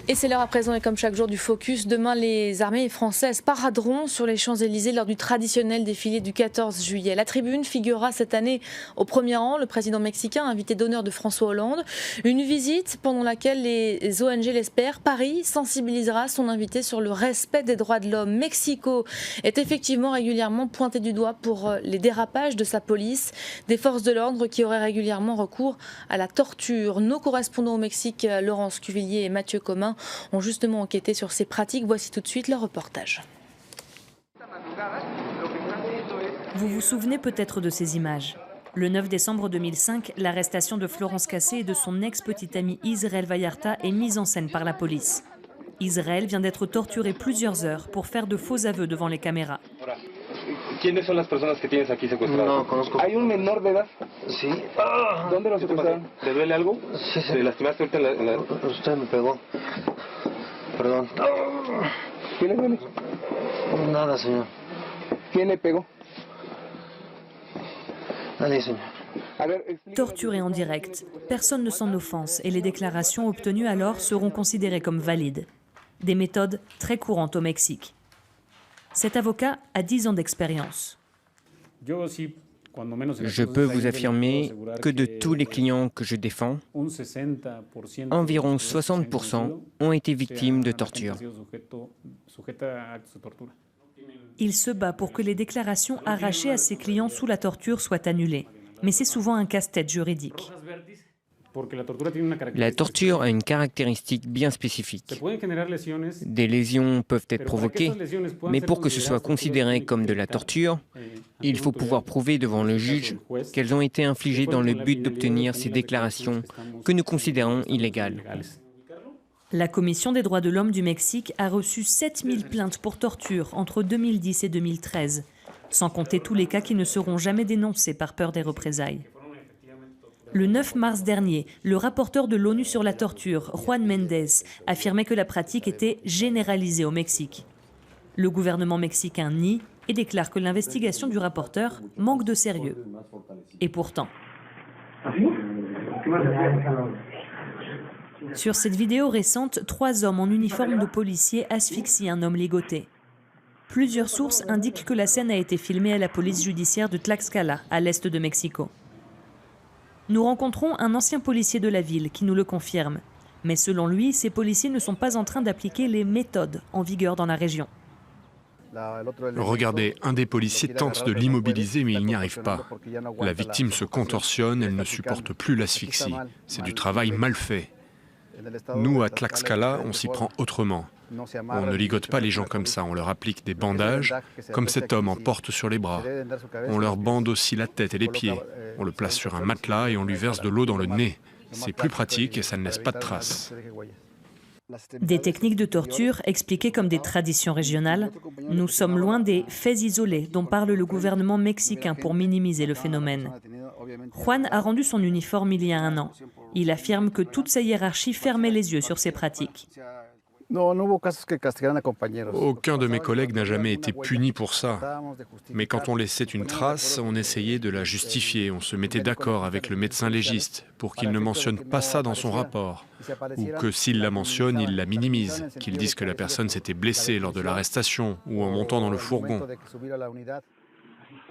Et c'est l'heure à présent et comme chaque jour du Focus. Demain, les armées françaises paraderont sur les Champs-Élysées lors du traditionnel défilé du 14 juillet. La tribune figurera cette année au premier rang le président mexicain, invité d'honneur de François Hollande. Une visite pendant laquelle les ONG l'espèrent. Paris sensibilisera son invité sur le respect des droits de l'homme. Mexico est effectivement régulièrement pointé du doigt pour les dérapages de sa police, des forces de l'ordre qui auraient régulièrement recours à la torture. Nos correspondants au Mexique, Laurence Cuvillier et Mathieu Comin, ont justement enquêté sur ces pratiques. Voici tout de suite leur reportage. Vous vous souvenez peut-être de ces images. Le 9 décembre 2005, l'arrestation de Florence Cassé et de son ex-petite amie Israel Vallarta est mise en scène par la police. Israel vient d'être torturé plusieurs heures pour faire de faux aveux devant les caméras. ¿Quiénes son las personas que tienes aquí secuestradas? No conozco. ¿Hay un menor de edad? Sí. ¿Dónde lo secuestraron? ¿Le duele algo? Sí, sí. ¿Te lastimaste ahorita en la... Usted me pegó. Perdón. ¿Quién le duele? Nada, señor. ¿Quién le pegó? Nadie, señor. Torturé en direct, personne ne s'en offense et les déclarations obtenues alors seront considérées comme valides. Des méthodes très courantes au Mexique. Cet avocat a 10 ans d'expérience. Je peux vous affirmer que de tous les clients que je défends, environ 60% ont été victimes de torture. Il se bat pour que les déclarations arrachées à ses clients sous la torture soient annulées. Mais c'est souvent un casse-tête juridique. La torture a une caractéristique bien spécifique. Des lésions peuvent être provoquées, mais pour que ce soit considéré comme de la torture, il faut pouvoir prouver devant le juge qu'elles ont été infligées dans le but d'obtenir ces déclarations que nous considérons illégales. La Commission des droits de l'homme du Mexique a reçu 7000 plaintes pour torture entre 2010 et 2013, sans compter tous les cas qui ne seront jamais dénoncés par peur des représailles. Le 9 mars dernier, le rapporteur de l'ONU sur la torture, Juan Méndez, affirmait que la pratique était généralisée au Mexique. Le gouvernement mexicain nie et déclare que l'investigation du rapporteur manque de sérieux. Et pourtant... Sur cette vidéo récente, 3 hommes en uniforme de policier asphyxient un homme ligoté. Plusieurs sources indiquent que la scène a été filmée à la police judiciaire de Tlaxcala, à l'est de Mexico. Nous rencontrons un ancien policier de la ville qui nous le confirme. Mais selon lui, ces policiers ne sont pas en train d'appliquer les méthodes en vigueur dans la région. Regardez, un des policiers tente de l'immobiliser, mais il n'y arrive pas. La victime se contorsionne, elle ne supporte plus l'asphyxie. C'est du travail mal fait. Nous, à Tlaxcala, on s'y prend autrement. On ne ligote pas les gens comme ça, on leur applique des bandages, comme cet homme en porte sur les bras. On leur bande aussi la tête et les pieds. On le place sur un matelas et on lui verse de l'eau dans le nez. C'est plus pratique et ça ne laisse pas de traces. Des techniques de torture expliquées comme des traditions régionales, nous sommes loin des faits isolés dont parle le gouvernement mexicain pour minimiser le phénomène. Juan a rendu son uniforme il y a 1 an. Il affirme que toute sa hiérarchie fermait les yeux sur ces pratiques. Aucun de mes collègues n'a jamais été puni pour ça. Mais quand on laissait une trace, on essayait de la justifier. On se mettait d'accord avec le médecin légiste pour qu'il ne mentionne pas ça dans son rapport. Ou que s'il la mentionne, il la minimise, qu'il dise que la personne s'était blessée lors de l'arrestation ou en montant dans le fourgon.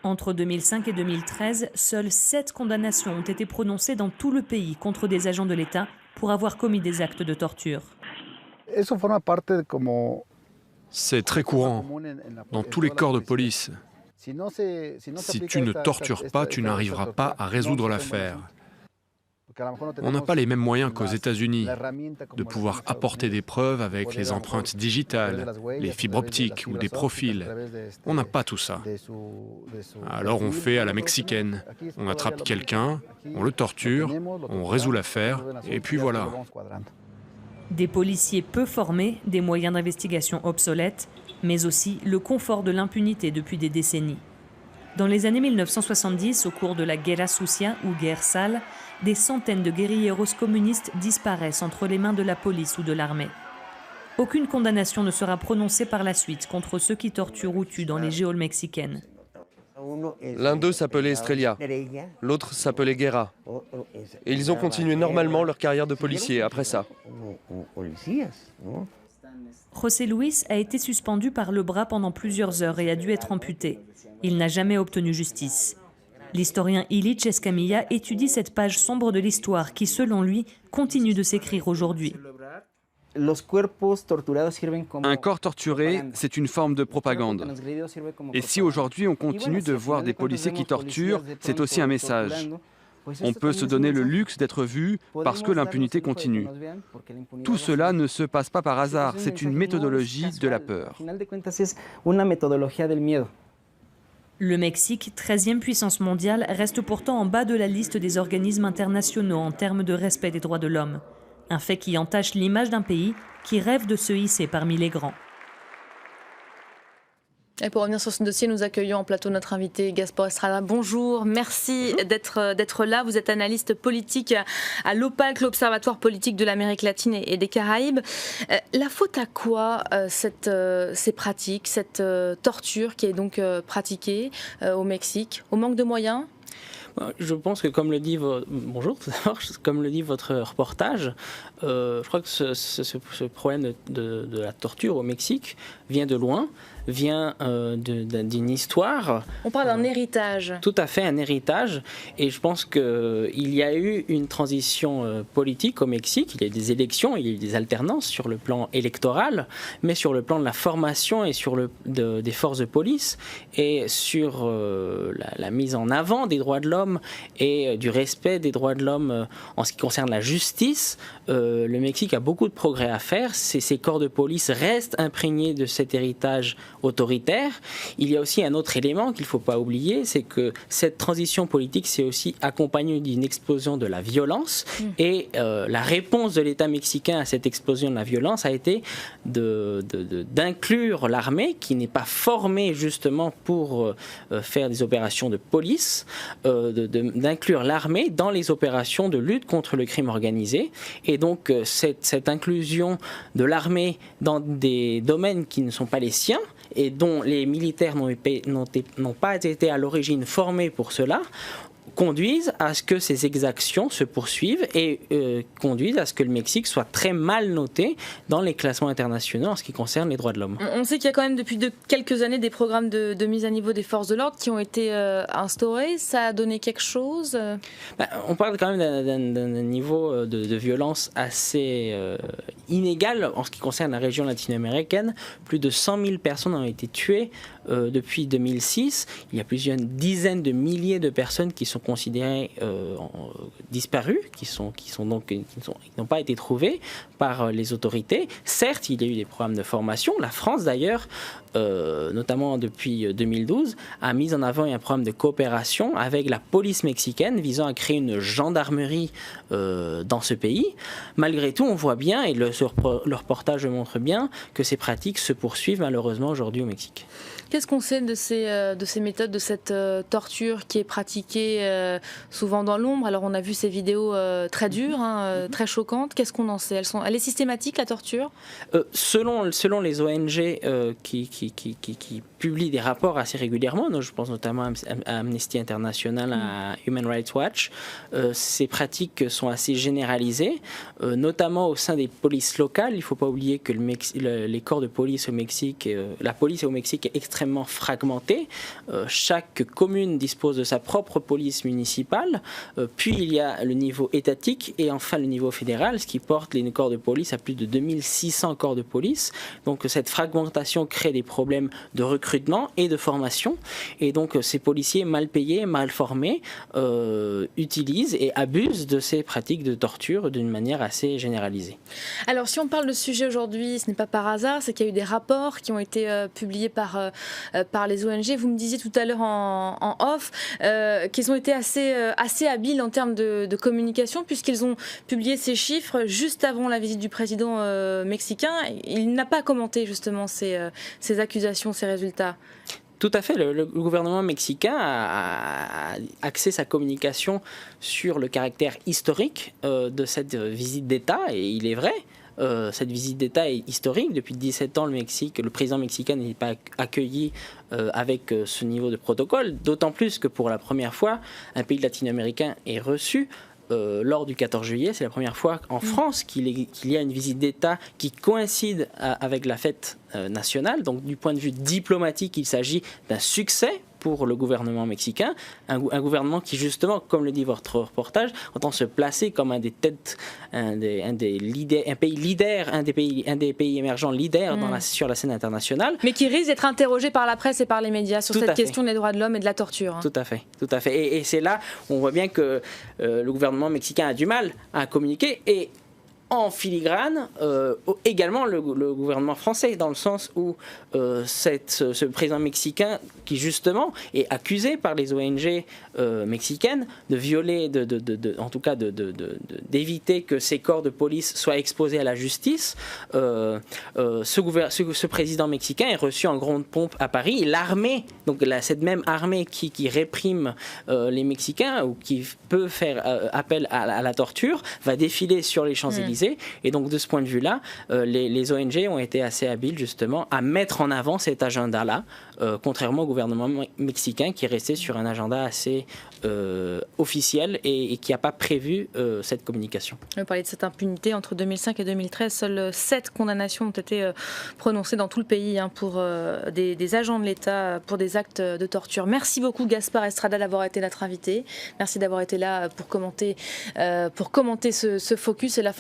Entre 2005 et 2013, seules 7 condamnations ont été prononcées dans tout le pays contre des agents de l'État pour avoir commis des actes de torture. C'est très courant dans tous les corps de police. Si tu ne tortures pas, tu n'arriveras pas à résoudre l'affaire. On n'a pas les mêmes moyens qu'aux États-Unis de pouvoir apporter des preuves avec les empreintes digitales, les fibres optiques ou des profils. On n'a pas tout ça. Alors on fait à la mexicaine. On attrape quelqu'un, on le torture, on résout l'affaire, et puis voilà. Des policiers peu formés, des moyens d'investigation obsolètes, mais aussi le confort de l'impunité depuis des décennies. Dans les années 1970, au cours de la Guerra Sucia ou guerre sale, des centaines de guérilleros communistes disparaissent entre les mains de la police ou de l'armée. Aucune condamnation ne sera prononcée par la suite contre ceux qui torturent ou tuent dans les geôles mexicaines. L'un d'eux s'appelait Estrella, l'autre s'appelait Guerra. Et ils ont continué normalement leur carrière de policier après ça. José Luis a été suspendu par le bras pendant plusieurs heures et a dû être amputé. Il n'a jamais obtenu justice. L'historien Illich Escamilla étudie cette page sombre de l'histoire qui, selon lui, continue de s'écrire aujourd'hui. Un corps torturé, c'est une forme de propagande. Et si aujourd'hui on continue de voir des policiers qui torturent, c'est aussi un message. On peut se donner le luxe d'être vu parce que l'impunité continue. Tout cela ne se passe pas par hasard, c'est une méthodologie de la peur. Le Mexique, 13e puissance mondiale, reste pourtant en bas de la liste des organismes internationaux en termes de respect des droits de l'homme. Un fait qui entache l'image d'un pays qui rêve de se hisser parmi les grands. Et pour revenir sur ce dossier, nous accueillons en plateau notre invité Gaspard Estrada. Bonjour, merci d'être là. Vous êtes analyste politique à l'OPALC, l'Observatoire politique de l'Amérique latine et des Caraïbes. La faute à quoi ces pratiques, cette torture qui est donc pratiquée au Mexique? Au manque de moyens? Je pense que comme le dit comme le dit votre reportage, je crois que ce problème de la torture au Mexique vient de loin, vient d'une histoire. On parle d'un héritage. Tout à fait, un héritage. Et je pense qu'il y a eu une transition politique au Mexique. Il y a eu des élections, il y a eu des alternances sur le plan électoral, mais sur le plan de la formation et sur des forces de police et sur la mise en avant des droits de l'homme et du respect des droits de l'homme en ce qui concerne la justice. Le Mexique a beaucoup de progrès à faire. Ces corps de police restent imprégnés de cet héritage autoritaire. Il y a aussi un autre élément qu'il ne faut pas oublier, c'est que cette transition politique s'est aussi accompagnée d'une explosion de la violence et la réponse de l'État mexicain à cette explosion de la violence a été d'inclure l'armée qui n'est pas formée justement pour faire des opérations de police, d'inclure l'armée dans les opérations de lutte contre le crime organisé. Et donc cette inclusion de l'armée dans des domaines qui ne sont pas les siens et dont les militaires n'ont pas été à l'origine formés pour cela, conduisent à ce que ces exactions se poursuivent et conduisent à ce que le Mexique soit très mal noté dans les classements internationaux en ce qui concerne les droits de l'homme. On sait qu'il y a quand même depuis quelques années des programmes de mise à niveau des forces de l'ordre qui ont été instaurés. Ça a donné quelque chose? On parle quand même d'un niveau de violence assez inégal en ce qui concerne la région latino-américaine. Plus de 100 000 personnes ont été tuées depuis 2006. Il y a plusieurs dizaines de milliers de personnes qui sont considérées disparues, qui n'ont pas été trouvées par les autorités. Certes, il y a eu des programmes de formation. La France, d'ailleurs, notamment depuis 2012, a mis en avant un programme de coopération avec la police mexicaine visant à créer une gendarmerie dans ce pays. Malgré tout, on voit bien, et le reportage montre bien, que ces pratiques se poursuivent malheureusement aujourd'hui au Mexique. Qu'est-ce qu'on sait de ces méthodes, de cette torture qui est pratiquée souvent dans l'ombre? Alors on a vu ces vidéos très dures, très choquantes. Qu'est-ce qu'on en sait? Elle est systématique, la torture? Selon les ONG qui publient des rapports assez régulièrement, je pense notamment à Amnesty International, à Human Rights Watch, ces pratiques sont assez généralisées, notamment au sein des polices locales. Il ne faut pas oublier que les corps de police au Mexique, la police au Mexique est extrêmement fragmentée. Chaque commune dispose de sa propre police municipale, puis il y a le niveau étatique et enfin le niveau fédéral, ce qui porte les corps de police à plus de 2600 corps de police. Donc cette fragmentation crée des problèmes de recrutement et de formation, et donc ces policiers mal payés, mal formés utilisent et abusent de ces pratiques de torture d'une manière assez généralisée. Alors si on parle de ce sujet aujourd'hui, ce n'est pas par hasard, c'est qu'il y a eu des rapports qui ont été publiés par les ONG. Vous me disiez tout à l'heure en off qu'ils ont été assez habiles en termes de communication, puisqu'ils ont publié ces chiffres juste avant la visite du président mexicain. Il n'a pas commenté justement ces accusations, ces résultats. Tout à fait. Le gouvernement mexicain a axé sa communication sur le caractère historique de cette visite d'État, et il est vrai. Cette visite d'État est historique. Depuis 17 ans, le président mexicain n'est pas accueilli avec ce niveau de protocole, d'autant plus que pour la première fois, un pays latino-américain est reçu lors du 14 juillet. C'est la première fois en France qu'il y a une visite d'État qui coïncide avec la fête nationale. Donc du point de vue diplomatique, il s'agit d'un succès pour le gouvernement mexicain, un gouvernement qui justement, comme le dit votre reportage, entend se placer comme un des pays émergents leaders sur la scène internationale. Mais qui risque d'être interrogé par la presse et par les médias sur cette question des droits de l'homme et de la torture. Hein. Tout à fait. Et c'est là où on voit bien que le gouvernement mexicain a du mal à communiquer et en filigrane, également le gouvernement français, dans le sens où ce président mexicain, qui justement est accusé par les ONG mexicaines de violer, en tout cas d'éviter que ces corps de police soient exposés à la justice, ce président mexicain est reçu en grande pompe à Paris. L'armée, donc cette même armée qui réprime les Mexicains ou qui peut faire appel à la torture, va défiler sur les Champs-Élysées. Et donc de ce point de vue-là, les ONG ont été assez habiles justement à mettre en avant cet agenda-là, contrairement au gouvernement mexicain qui est resté sur un agenda assez officiel et qui n'a pas prévu cette communication. On parlait de cette impunité entre 2005 et 2013. Seules 7 condamnations ont été prononcées dans tout le pays pour des agents de l'État pour des actes de torture. Merci beaucoup Gaspard Estrada d'avoir été notre invité. Merci d'avoir été là pour commenter ce focus et la fin